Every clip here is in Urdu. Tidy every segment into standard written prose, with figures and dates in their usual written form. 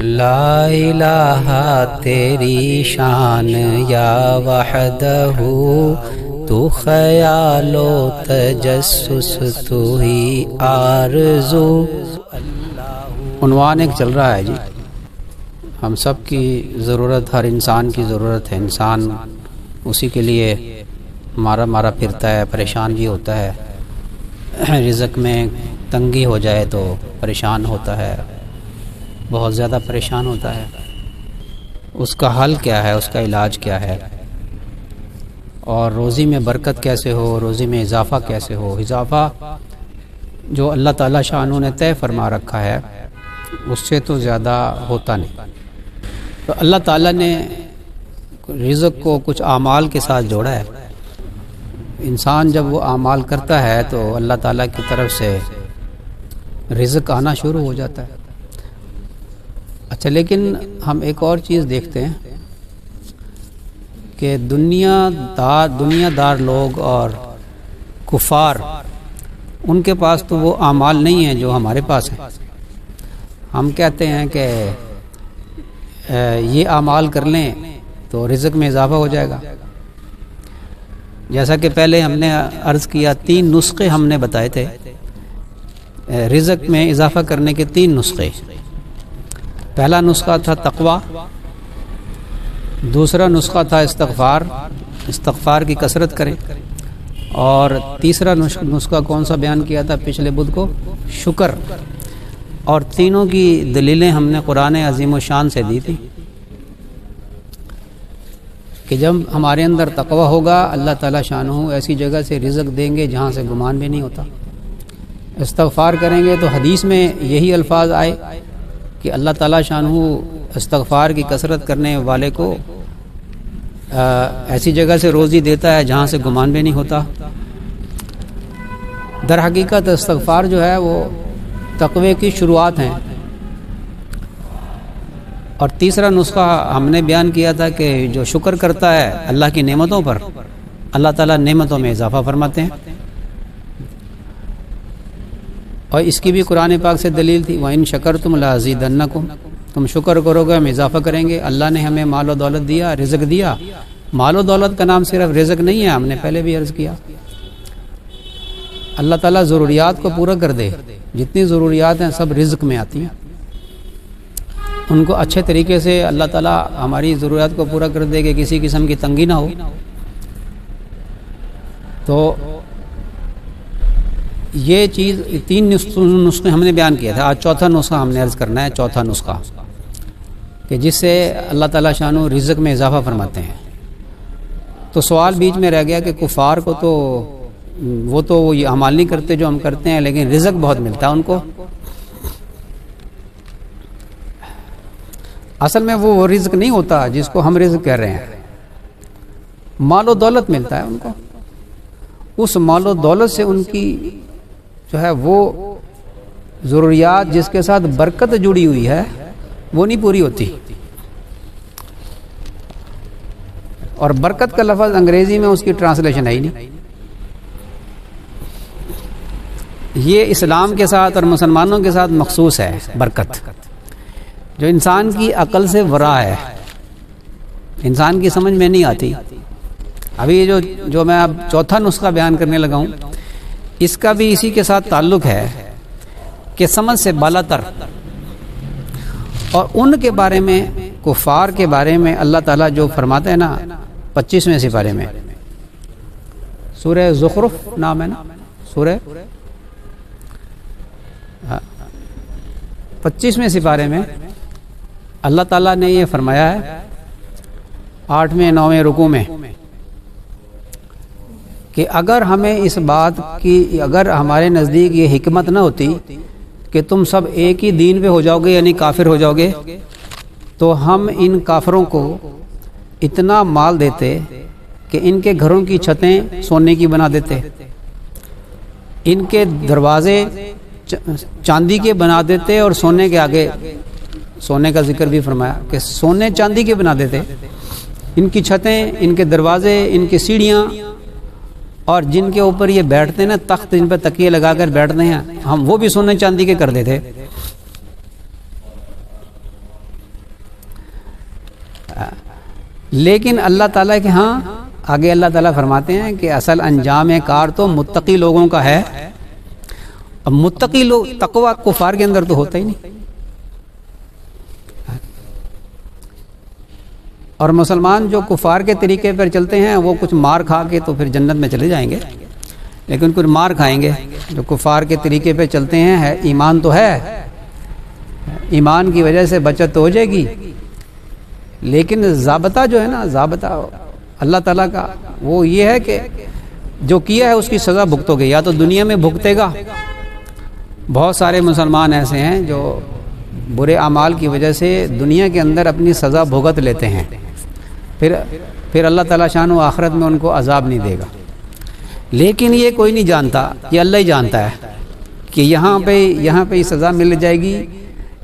لا الہ تیری شان یا وحدہ، تو خیال و تجسس تو ہی آرزو۔ عنوان ایک چل رہا ہے جی، ہم سب کی ضرورت، ہر انسان کی ضرورت ہے، انسان اسی کے لیے مارا پھرتا ہے، پریشان بھی ہوتا ہے، رزق میں تنگی ہو جائے تو پریشان ہوتا ہے، بہت زیادہ پریشان ہوتا ہے۔ اس کا حل کیا ہے، اس کا علاج کیا ہے، اور روزی میں برکت کیسے ہو، روزی میں اضافہ کیسے ہو۔ اضافہ جو اللہ تعالیٰ شانہ نے طے فرما رکھا ہے اس سے تو زیادہ ہوتا نہیں۔ تو اللہ تعالیٰ نے رزق کو کچھ اعمال کے ساتھ جوڑا ہے۔ انسان جب وہ اعمال کرتا ہے تو اللہ تعالیٰ کی طرف سے رزق آنا شروع ہو جاتا ہے۔ اچھا، لیکن ہم ایک اور چیز دیکھتے ہیں کہ دنیا دار لوگ اور کفار، ان کے پاس تو وہ اعمال نہیں ہیں جو ہمارے پاس ہیں۔ ہم کہتے ہیں کہ یہ اعمال کر لیں تو رزق میں اضافہ ہو جائے گا۔ جیسا کہ پہلے ہم نے عرض کیا، 3 نسخے ہم نے بتائے تھے رزق میں اضافہ کرنے کے، 3 نسخے۔ پہلا نسخہ تھا تقوی، دوسرا نسخہ تھا استغفار کی کثرت کریں، اور تیسرا نسخہ کون سا بیان کیا تھا پچھلے بدھ کو؟ شکر۔ اور تینوں کی دلیلیں ہم نے قرآن عظیم و شان سے دی تھی کہ جب ہمارے اندر تقوی ہوگا، اللہ تعالیٰ شانہ ایسی جگہ سے رزق دیں گے جہاں سے گمان بھی نہیں ہوتا۔ استغفار کریں گے تو حدیث میں یہی الفاظ آئے کہ اللہ تعالیٰ شانہ استغفار کی کثرت کرنے والے کو ایسی جگہ سے روزی دیتا ہے جہاں سے گمان بھی نہیں ہوتا۔ در حقیقت استغفار جو ہے وہ تقوی کی شروعات ہیں۔ اور تیسرا نسخہ ہم نے بیان کیا تھا کہ جو شکر کرتا ہے اللہ کی نعمتوں پر، اللہ تعالیٰ نعمتوں میں اضافہ فرماتے ہیں۔ اور اس کی بھی قرآن پاک سے دلیل تھی، وَإِن شَكَرْتُمْ لَأَزِيدَنَّكُمْ، تم شکر کرو گے ہم اضافہ کریں گے۔ اللہ نے ہمیں مال و دولت دیا، رزق دیا۔ مال و دولت کا نام صرف رزق نہیں ہے، ہم نے پہلے بھی عرض کیا۔ اللہ تعالیٰ ضروریات کو پورا کر دے، جتنی ضروریات ہیں سب رزق میں آتی ہیں۔ ان کو اچھے طریقے سے اللہ تعالیٰ ہماری ضروریات کو پورا کر دے کہ کسی قسم کی تنگی نہ ہو۔ تو یہ چیز، 3 نسخے ہم نے بیان کیا تھا۔ آج چوتھا نسخہ ہم نے عرض کرنا ہے، چوتھا نسخہ کہ جس سے اللہ تعالیٰ شانہ رزق میں اضافہ فرماتے ہیں۔ تو سوال بیچ میں رہ گیا کہ کفار کو تو وہ یہ اعمال نہیں کرتے جو ہم کرتے ہیں، لیکن رزق بہت ملتا ہے ان کو۔ اصل میں وہ رزق نہیں ہوتا جس کو ہم رزق کہہ رہے ہیں، مال و دولت ملتا ہے ان کو۔ اس مال و دولت سے ان کی جو ہے وہ ضروریات جس کے ساتھ برکت جڑی ہوئی ہے وہ نہیں پوری ہوتی۔ اور برکت کا لفظ انگریزی میں اس کی ٹرانسلیشن ہے ہی نہیں۔ یہ اسلام کے ساتھ اور مسلمانوں کے ساتھ مخصوص ہے برکت، جو انسان کی عقل سے ورا ہے، انسان کی سمجھ میں نہیں آتی۔ ابھی جو میں اب چوتھا نسخہ بیان کرنے لگا ہوں، اس کا بھی اسی کے ساتھ تعلق ہے کہ سمجھ سے بالا تر، اور ان کے بارے میں، کفار کے بارے میں اللہ تعالیٰ جو فرماتا ہے نا 25ویں سپارے میں، سورہ زخرف نام ہے نا، سورہ 25ویں سپارے میں اللہ تعالیٰ نے یہ فرمایا ہے 8ویں 9ویں رکوع میں کہ اگر ہمیں اس بات کی، اگر ہمارے نزدیک یہ حکمت نہ ہوتی کہ تم سب ایک ہی دین پہ ہو جاؤ گے، یعنی کافر ہو جاؤ گے، تو ہم ان کافروں کو اتنا مال دیتے کہ ان کے گھروں کی چھتیں سونے کی بنا دیتے، ان کے دروازے چاندی کے بنا دیتے، اور سونے کے آگے سونے کا ذکر بھی فرمایا کہ سونے چاندی کے بنا دیتے، ان کی چھتیں، ان کے دروازے، ان کی سیڑھیاں، اور جن کے اوپر یہ بیٹھتے ہیں نا، تخت جن پہ تکیے لگا کر بیٹھتے ہیں، ہم وہ بھی سونے چاندی کے کر دیتے۔ لیکن اللہ تعالیٰ کے ہاں آگے اللہ تعالیٰ فرماتے ہیں کہ اصل انجام کار تو متقی لوگوں کا ہے. اب متقی لوگ، تقوی کفار کے اندر تو ہوتا ہی نہیں. اور مسلمان جو کفار کے طریقے پر چلتے ہیں وہ کچھ مار کھا کے تو پھر جنت میں چلے جائیں گے، لیکن کچھ مار کھائیں گے. جو کفار کے طریقے پہ چلتے ہیں ایمان تو ہے، ایمان کی وجہ سے بچت تو ہو جائے گی، لیکن ضابطہ جو ہے نا، ضابطہ اللہ تعالیٰ کا وہ یہ ہے کہ جو کیا ہے اس کی سزا بھگتو گے، یا تو دنیا میں بھگتے گا. بہت سارے مسلمان ایسے ہیں جو برے اعمال کی وجہ سے دنیا کے اندر اپنی سزا بھگت لیتے ہیں، پھر اللہ تعالیٰ شان و آخرت میں ان کو عذاب نہیں دے گا. لیکن یہ کوئی نہیں جانتا، یہ اللہ ہی جانتا ہے کہ یہاں پہ سزا مل جائے گی،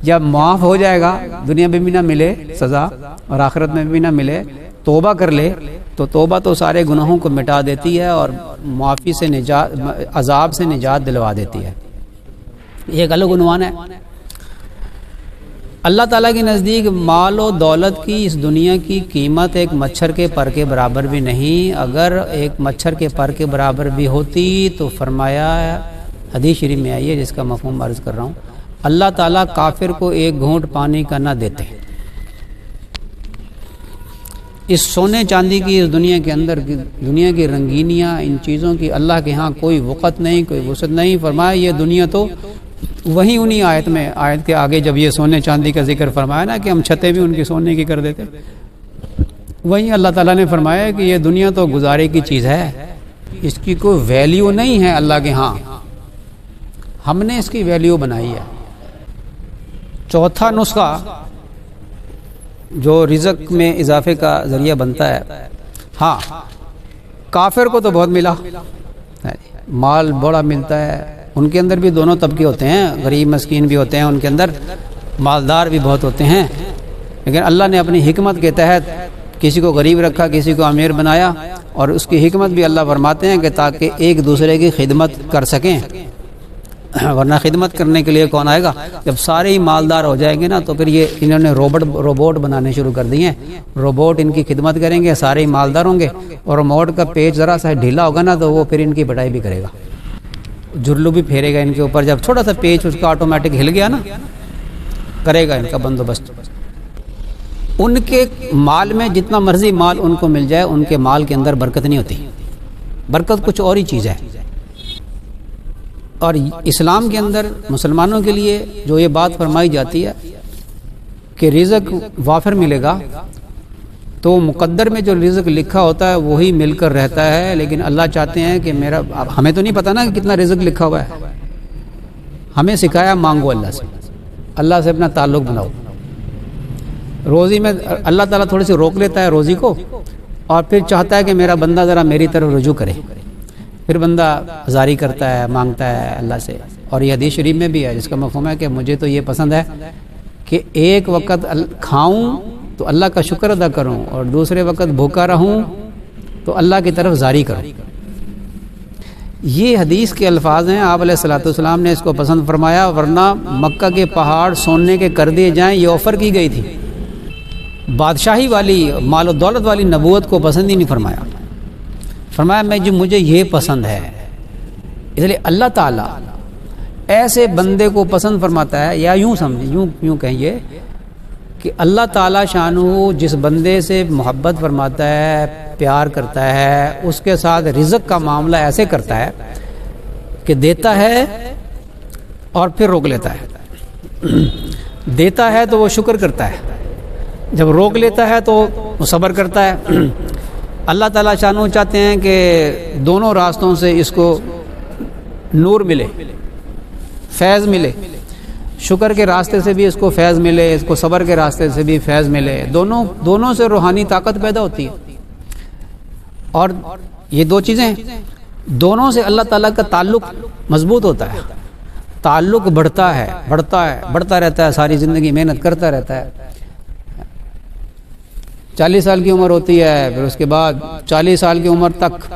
جب معاف ہو جائے گا، دنیا میں بھی نہ ملے سزا اور آخرت میں بھی نہ ملے، توبہ کر لے تو توبہ تو سارے گناہوں کو مٹا دیتی ہے اور معافی سے نجات، عذاب سے نجات دلوا دیتی ہے. یہ ایک الگ عنوان ہے. اللہ تعالیٰ کے نزدیک مال و دولت کی اس دنیا کی قیمت ایک مچھر کے پر کے برابر بھی نہیں. اگر ایک مچھر کے پر کے برابر بھی ہوتی تو فرمایا، حدیث شریف میں آئی ہے جس کا مفہوم عرض کر رہا ہوں، اللہ تعالیٰ کافر کو ایک گھونٹ پانی کا نہ دیتے. اس سونے چاندی کی اس دنیا کے اندر، دنیا کی رنگینیاں، ان چیزوں کی اللہ کے ہاں کوئی وقت نہیں، کوئی وسعت نہیں. فرمایا یہ دنیا تو وہیں انہی آیت کے آگے جب یہ سونے چاندی کا ذکر فرمایا نا کہ ہم چھتیں بھی ان کی سونے کی کر دیتے، وہیں اللہ تعالیٰ نے فرمایا کہ یہ دنیا تو گزارے کی چیز ہے، اس کی کوئی ویلیو نہیں ہے اللہ کے ہاں، ہم نے اس کی ویلیو بنائی ہے. چوتھا نسخہ جو رزق میں اضافے کا ذریعہ بنتا ہے، ہاں کافر کو تو بہت ملا، مال بڑا ملتا ہے. ان کے اندر بھی دونوں طبقے ہوتے ہیں، غریب مسکین بھی ہوتے ہیں، ان کے اندر مالدار بھی بہت ہوتے ہیں، لیکن اللہ نے اپنی حکمت کے تحت کسی کو غریب رکھا، کسی کو امیر بنایا. اور اس کی حکمت بھی اللہ فرماتے ہیں کہ تاکہ ایک دوسرے کی خدمت کر سکیں، ورنہ خدمت کرنے کے لیے کون آئے گا؟ جب سارے ہی مالدار ہو جائیں گے نا تو پھر یہ انہوں نے روبوٹ بنانے شروع کر دیے ہیں. روبوٹ ان کی خدمت کریں گے، سارے ہی مالدار ہوں گے، اور روبوٹ کا پیچ ذرا سا ڈھیلا ہوگا نا تو وہ پھر ان کی بٹائی بھی کرے گا، جرلو بھی پھیرے گا ان کے اوپر. جب چھوٹا سا پیچ اس کا آٹومیٹک ہل گیا نا، کرے گا ان کا بندوبست. ان کے مال میں جتنا مرضی مال ان کو مل جائے، ان کے مال کے اندر برکت نہیں ہوتی. برکت کچھ اور ہی چیز ہے. اور اسلام کے اندر مسلمانوں کے لیے جو یہ بات فرمائی جاتی ہے کہ رزق وافر ملے گا، تو مقدر میں جو رزق لکھا ہوتا ہے وہی مل کر رہتا ہے. لیکن اللہ چاہتے ہیں کہ ہمیں تو نہیں پتہ نا کہ کتنا رزق لکھا ہوا ہے، ہمیں سکھایا مانگو اللہ سے، اللہ سے اپنا تعلق بناؤ. روزی میں اللہ تعالیٰ تھوڑے سے روک لیتا ہے روزی کو، اور پھر چاہتا ہے کہ میرا بندہ ذرا میری طرف رجوع کرے، پھر بندہ ہزاری کرتا ہے، مانگتا ہے اللہ سے. اور یہ حدیث شریف میں بھی ہے جس کا مفہوم ہے کہ مجھے تو یہ پسند ہے کہ ایک وقت کھاؤں تو اللہ کا شکر ادا کروں، اور دوسرے وقت بھوکا رہوں تو اللہ کی طرف زاری کروں. یہ حدیث کے الفاظ ہیں. آپ علیہ الصلوۃ والسلام نے اس کو پسند فرمایا، ورنہ مکہ کے پہاڑ سونے کے کر دیے جائیں یہ آفر کی گئی تھی. بادشاہی والی، مال و دولت والی نبوت کو پسند ہی نہیں فرمایا. فرمایا مجھے یہ پسند ہے. اس لیے اللہ تعالیٰ ایسے بندے کو پسند فرماتا ہے، یا یوں سمجھیں، یوں کہیں کہ اللہ تعالیٰ شانہ جس بندے سے محبت فرماتا ہے، پیار کرتا ہے، اس کے ساتھ رزق کا معاملہ ایسے کرتا ہے کہ دیتا ہے اور پھر روک لیتا ہے. دیتا ہے تو وہ شکر کرتا ہے، جب روک لیتا ہے تو وہ صبر کرتا ہے. اللہ تعالیٰ شانہ چاہتے ہیں کہ دونوں راستوں سے اس کو نور ملے، فیض ملے. شکر کے راستے سے بھی اس کو فیض ملے، اس کو صبر کے راستے سے بھی فیض ملے. دونوں سے روحانی طاقت پیدا ہوتی ہے. اور یہ دو چیزیں، دونوں سے اللہ تعالیٰ کا تعلق مضبوط ہوتا ہے. تعلق بڑھتا رہتا ہے، ساری زندگی محنت کرتا رہتا ہے. 40 سال کی عمر ہوتی ہے، پھر اس کے بعد 40 سال کی عمر تک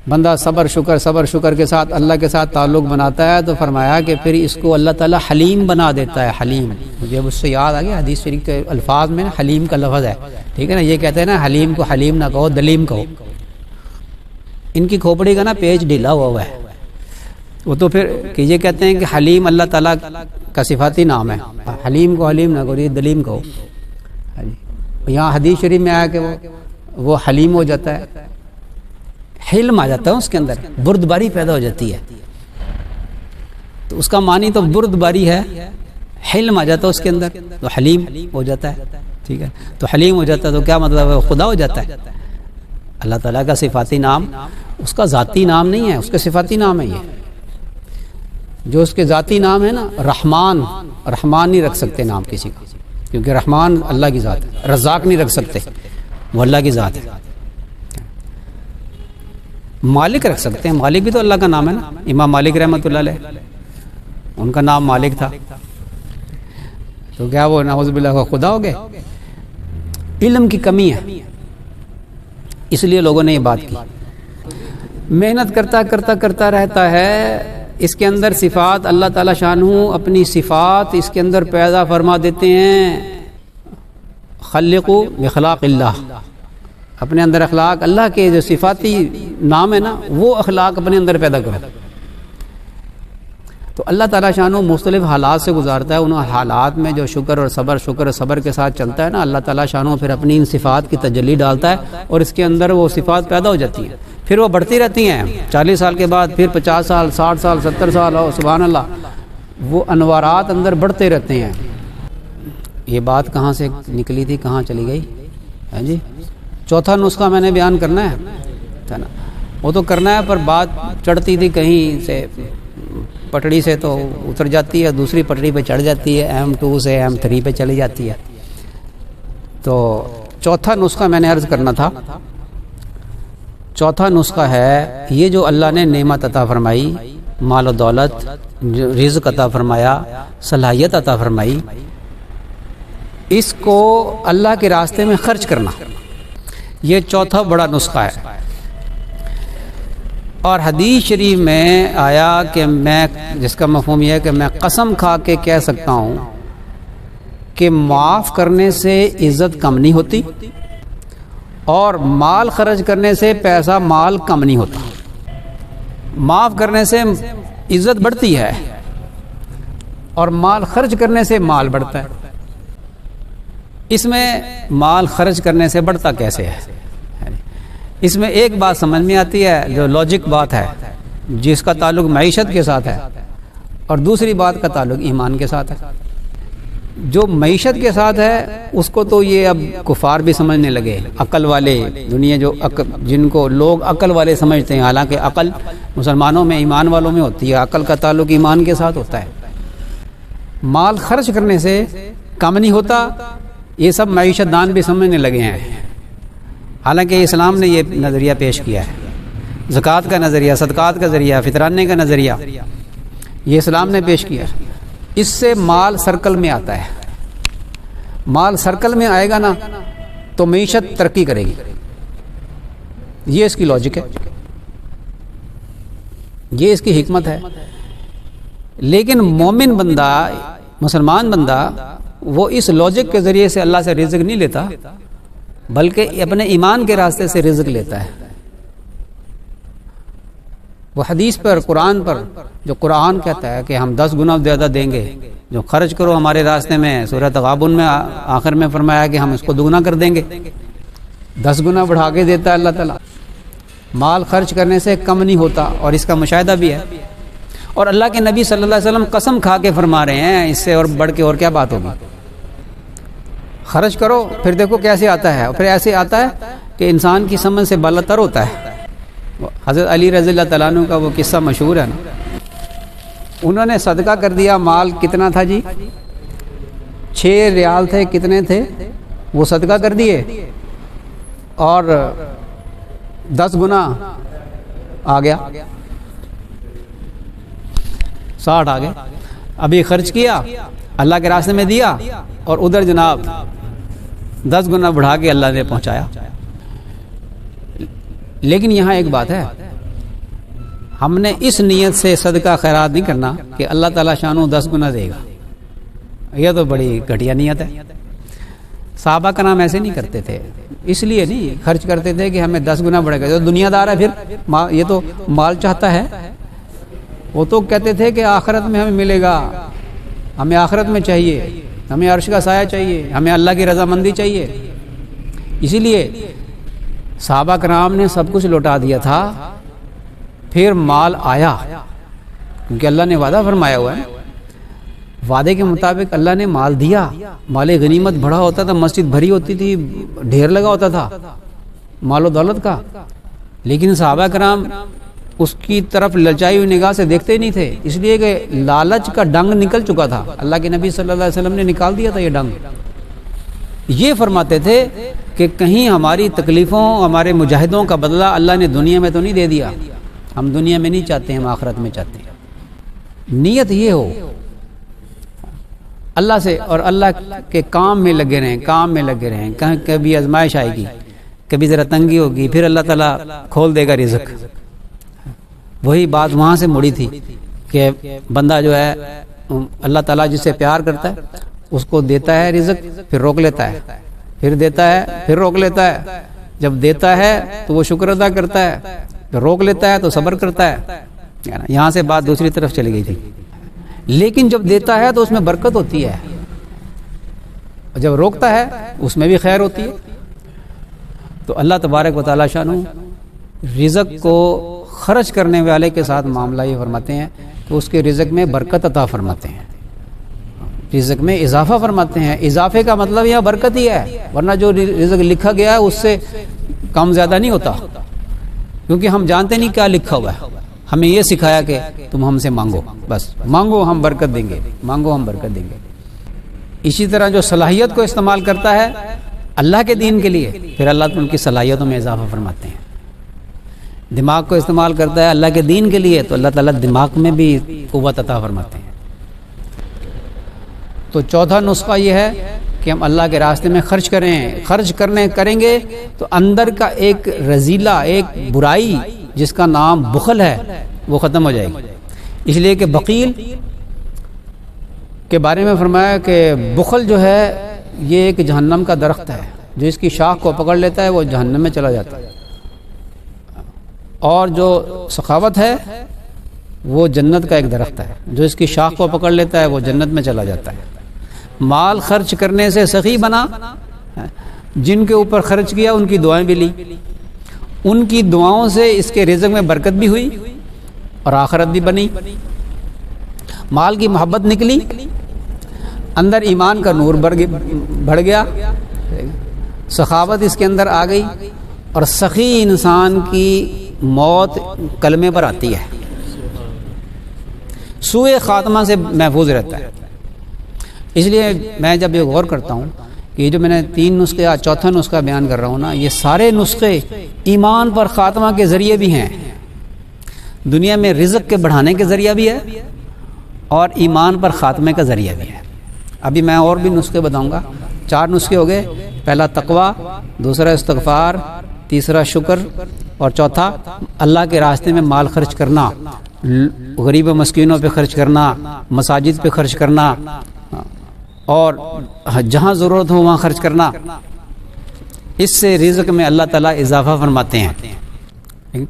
بندہ صبر شکر کے ساتھ اللہ کے ساتھ تعلق بناتا ہے تو فرمایا کہ پھر اس کو اللہ تعالیٰ حلیم بنا دیتا ہے. حلیم مجھے اس سے یاد آ گیا حدیث شریف کے الفاظ میں حلیم کا لفظ ہے, ٹھیک ہے نا. یہ کہتے ہیں نا حلیم کو حلیم نہ کہو دلیم کہو. ان کی کھوپڑی کا نا پیج ڈھیلا ہوا ہے. وہ تو پھر کہ یہ کہتے ہیں کہ حلیم اللہ تعالیٰ کا صفاتی نام ہے, حلیم کو حلیم نہ کرو, یہ دلیم کہو. یہاں حدیث شریف میں آیا کہ وہ حلیم ہو جاتا ہے, حلم آ جاتا ہے اس کے اندر, بردباری پیدا ہو جاتی ہے. تو اس کا معنی تو بردباری ہے, حلم آ جاتا ہے اس کے اندر تو حلیم ہو جاتا ہے. ٹھیک ہے, تو حلیم ہو جاتا ہے تو کیا مطلب ہے, خدا ہو جاتا ہے. اللہ تعالیٰ کا صفاتی نام اس کا ذاتی نام نہیں ہے, اس کے صفاتی نام ہے. یہ جو اس کے ذاتی نام ہے نا, رحمان, رحمان نہیں رکھ سکتے نام کسی کا, کیونکہ رحمان اللہ کی ذات ہے. رزاق نہیں رکھ سکتے, وہ اللہ کی ذات ہے. مالک رکھ سکتے ہیں, مالک بھی تو اللہ کا نام ہے نا. امام مالک رحمۃ اللہ علیہ, ان کا نام مالک تھا, تو کیا وہ نعوذ باللہ خدا ہو گئے؟ علم کی کمی ہے, اس لیے لوگوں نے یہ بات کی. محنت کرتا رہتا ہے, اس کے اندر صفات اللہ تعالیٰ شانہ اپنی صفات اس کے اندر پیدا فرما دیتے ہیں. خلقوا بخلاق اللہ, اپنے اندر اخلاق اللہ کے جو صفاتی نام ہے نا, وہ اخلاق اپنے اندر پیدا کرو. تو اللہ تعالیٰ شانہ مختلف حالات سے گزارتا ہے. ان حالات میں جو شکر اور صبر کے ساتھ چلتا ہے نا, اللہ تعالیٰ شانہ پھر اپنی ان صفات کی تجلی ڈالتا ہے اور اس کے اندر وہ صفات پیدا ہو جاتی ہیں. پھر وہ بڑھتی رہتی ہیں 40 سال کے بعد, پھر 50 سال, 60 سال, 70 سال, اور سبحان اللہ وہ انوارات اندر بڑھتے رہتے ہیں. یہ بات کہاں سے نکلی تھی, کہاں چلی گئی ہے جی؟ چوتھا نسخہ میں نے بیان کرنا ہے نا, وہ تو کرنا ہے, پر بات چڑھتی تھی کہیں سے, پٹڑی سے تو اتر جاتی ہے, دوسری پٹڑی پہ چڑھ جاتی ہے, M2 سے M3 پہ چلی جاتی ہے. تو چوتھا نسخہ میں نے عرض کرنا تھا. چوتھا نسخہ ہے یہ جو اللہ نے نعمت عطا فرمائی, مال و دولت, رزق عطا فرمایا, صلاحیت عطا فرمائی, اس کو اللہ کے راستے میں خرچ کرنا, یہ چوتھا بڑا نسخہ ہے. اور حدیث شریف میں آیا کہ میں, جس کا مفہوم یہ ہے کہ میں قسم کھا کے کہہ سکتا ہوں کہ معاف کرنے سے عزت کم نہیں ہوتی, اور مال خرچ کرنے سے پیسہ مال کم نہیں ہوتا. معاف کرنے سے عزت بڑھتی ہے اور مال خرچ کرنے سے مال بڑھتا ہے. اس میں مال خرچ کرنے سے بڑھتا کیسے ہے؟ اس میں ایک بات سمجھ میں آتی ہے جو لاجک بات ہے, جس کا تعلق معیشت کے ساتھ ہے, اور دوسری بات کا تعلق ایمان کے ساتھ ہے. جو معیشت کے ساتھ ہے اس کو تو یہ اب کفار بھی سمجھنے لگے, عقل والے, دنیا جو جن کو لوگ عقل والے سمجھتے ہیں, حالانکہ عقل مسلمانوں میں ایمان والوں میں ہوتی ہے, عقل کا تعلق ایمان کے ساتھ ہوتا ہے. مال خرچ کرنے سے کم نہیں ہوتا, یہ سب معیشت دان بھی سمجھنے لگے ہیں, حالانکہ اسلام نے یہ نظریہ پیش کیا ہے. زکوٰۃ کا نظریہ, صدقات کا ذریعہ, فطرانے کا نظریہ, یہ اسلام نے پیش کیا. اس سے مال سرکل میں آتا ہے. مال سرکل میں آئے گا نا تو معیشت ترقی کرے گی. یہ اس کی لاجک ہے, یہ اس کی حکمت ہے. لیکن مومن بندہ, مسلمان بندہ, وہ اس لاجک کے ذریعے سے اللہ سے رزق نہیں لیتا, بلکہ اپنے ایمان کے راستے سے رزق لیتا ہے. وہ حدیث پر, قرآن پر, جو قرآن کہتا ہے کہ ہم 10 گنا زیادہ دیں گے, جو خرچ کرو ہمارے راستے میں, سورہ تغابن میں آخر میں فرمایا کہ ہم اس کو دگنا کر دیں گے. 10 گنا بڑھا کے دیتا ہے اللہ تعالیٰ. مال خرچ کرنے سے کم نہیں ہوتا, اور اس کا مشاہدہ بھی ہے. اور اللہ کے نبی صلی اللہ علیہ وسلم قسم کھا کے فرما رہے ہیں, اس سے اور بڑھ کے اور کیا بات ہوگی. خرچ کرو, پھر دیکھو کیسے آتا ہے, اور پھر ایسے آتا ہے کہ انسان کی سمجھ سے بالا تر ہوتا ہے. حضرت علی رضی اللہ تعالیٰ عنہ کا وہ قصہ مشہور ہے نا, انہوں نے صدقہ کر دیا. مال کتنا تھا جی؟ 6 ریال تھے, کتنے تھے وہ صدقہ کر دیے, اور 10 گنا آ گیا, 60 آ گئے. ابھی خرچ کیا, اللہ کے راستے میں دیا, اور ادھر جناب 10 گنا بڑھا کے اللہ نے پہنچایا. لیکن یہاں ایک بات ہے, ہم نے اس نیت سے صدقہ خیرات نہیں کرنا کہ اللہ تعالیٰ شانو 10 گنا دے گا، یہ تو بڑی گھٹیا نیت ہے۔ صحابہ کا نام ایسے نہیں کرتے تھے، اس لیے نہیں خرچ کرتے تھے کہ ہمیں 10 گنا بڑھے گا، جو دنیا دار ہے پھر یہ تو مال چاہتا ہے، وہ تو کہتے تھے کہ آخرت میں ہمیں ملے گا، ہمیں آخرت میں چاہیے، ہمیں عرش کا سایہ چاہیے، ہمیں اللہ کی رضامندی چاہیے۔ اسی لیے صحابہ کرام نے سب کچھ لوٹا دیا تھا، پھر مال آیا، کیونکہ اللہ نے وعدہ فرمایا ہوا ہے، وعدے کے مطابق اللہ نے مال دیا، مال غنیمت بڑا ہوتا تھا، مسجد بھری ہوتی تھی، ڈھیر لگا ہوتا تھا مال و دولت کا، لیکن صحابہ کرام اس کی طرف للچائی ہوئی نگاہ سے دیکھتے ہی نہیں تھے، اس لیے کہ لالچ کا ڈنگ نکل چکا تھا، اللہ کے نبی صلی اللہ علیہ وسلم نے نکال دیا تھا یہ ڈنگ۔ یہ فرماتے تھے کہ کہیں ہماری تکلیفوں، ہمارے مجاہدوں کا بدلہ اللہ نے دنیا میں تو نہیں دے دیا، ہم دنیا میں نہیں چاہتے، ہم آخرت میں چاہتے ہیں۔ نیت یہ ہو اللہ سے، اور اللہ کے کام میں لگے رہیں، کام میں لگے رہیں، کبھی آزمائش آئے گی، کبھی ذرا تنگی ہوگی، پھر اللہ تعالیٰ کھول دے گا رزق۔ وہی بات وہاں سے مڑی تھی کہ بندہ جو ہے اللہ تعالیٰ جس سے پیار کرتا ہے اس کو دیتا ہے رزق، پھر روک لیتا ہے، پھر دیتا ہے، پھر روک لیتا ہے۔ جب دیتا ہے تو وہ شکر ادا کرتا ہے، پھر روک لیتا ہے تو صبر کرتا ہے۔ یہاں سے بات دوسری طرف چلی گئی تھی، لیکن جب دیتا ہے تو اس میں برکت ہوتی ہے، اور جب روکتا ہے اس میں بھی خیر ہوتی ہے۔ تو اللہ تبارک و تعالیٰ شانہ رزق کو خرچ کرنے والے کے ساتھ معاملہ یہ فرماتے ہیں کہ اس کے رزق میں برکت عطا فرماتے ہیں، رزق میں اضافہ فرماتے ہیں۔ اضافے کا مطلب یہاں برکت ہی ہے، ورنہ جو رزق لکھا گیا ہے اس سے کم زیادہ نہیں ہوتا، کیونکہ ہم جانتے نہیں کیا لکھا ہوا ہے۔ ہمیں یہ سکھایا کہ تم ہم سے مانگو، بس مانگو ہم برکت دیں گے، مانگو ہم برکت دیں گے۔ اسی طرح جو صلاحیت کو استعمال کرتا ہے اللہ کے دین کے لیے، پھر اللہ ان کی صلاحیتوں میں اضافہ فرماتے ہیں۔ دماغ کو استعمال کرتا ہے اللہ کے دین کے لیے، تو اللہ تعالیٰ دماغ میں بھی قوت عطا فرماتے ہیں۔ تو چوتھا نسخہ یہ ہے کہ ہم اللہ کے راستے میں خرچ کریں گے تو اندر کا ایک رذیلہ، ایک برائی جس کا نام بخل ہے وہ ختم ہو جائے گی۔ اس لیے کہ بخیل کے بارے میں فرمایا کہ بخل جو ہے یہ ایک جہنم کا درخت ہے، جو اس کی شاخ کو پکڑ لیتا ہے وہ جہنم میں چلا جاتا ہے، اور جو سخاوت ہے وہ جنت کا ایک درخت ہے، جو اس کی شاخ کو پکڑ لیتا ہے وہ جنت میں چلا جاتا ہے۔ مال خرچ کرنے سے سخی بنا، جن کے اوپر خرچ کیا ان کی دعائیں بھی لی، ان کی دعاؤں سے اس کے رزق میں برکت بھی ہوئی اور آخرت بھی بنی۔ مال کی محبت نکلی، اندر ایمان کا نور بڑھ گیا، سخاوت اس کے اندر آ گئی، اور سخی انسان کی موت کلمے پر آتی ہے، سوء خاتمہ سے محفوظ رہتا ہے۔ اس لیے میں جب یہ غور کرتا ہوں کہ یہ جو میں نے 3 نسخے یا چوتھا نسخہ بیان کر رہا ہوں نا، یہ سارے نسخے ایمان پر خاتمہ کے ذریعے بھی ہیں، دنیا میں رزق کے بڑھانے کے ذریعہ بھی ہے اور ایمان پر خاتمے کا ذریعہ بھی ہے۔ ابھی میں اور بھی نسخے بتاؤں گا، 4 نسخے ہو گئے، پہلا تقوی، دوسرا استغفار، تیسرا شکر، اور چوتھا اللہ کے راستے میں مال خرچ کرنا، غریب و مسکینوں پہ خرچ کرنا، مساجد پہ خرچ کرنا، اور جہاں ضرورت ہو وہاں خرچ کرنا۔ اس سے رزق میں اللہ تعالیٰ اضافہ فرماتے ہیں۔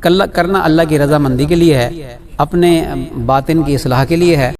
کرنا اللہ کی رضامندی کے لیے ہے، اپنے باطن کی اصلاح کے لیے ہے۔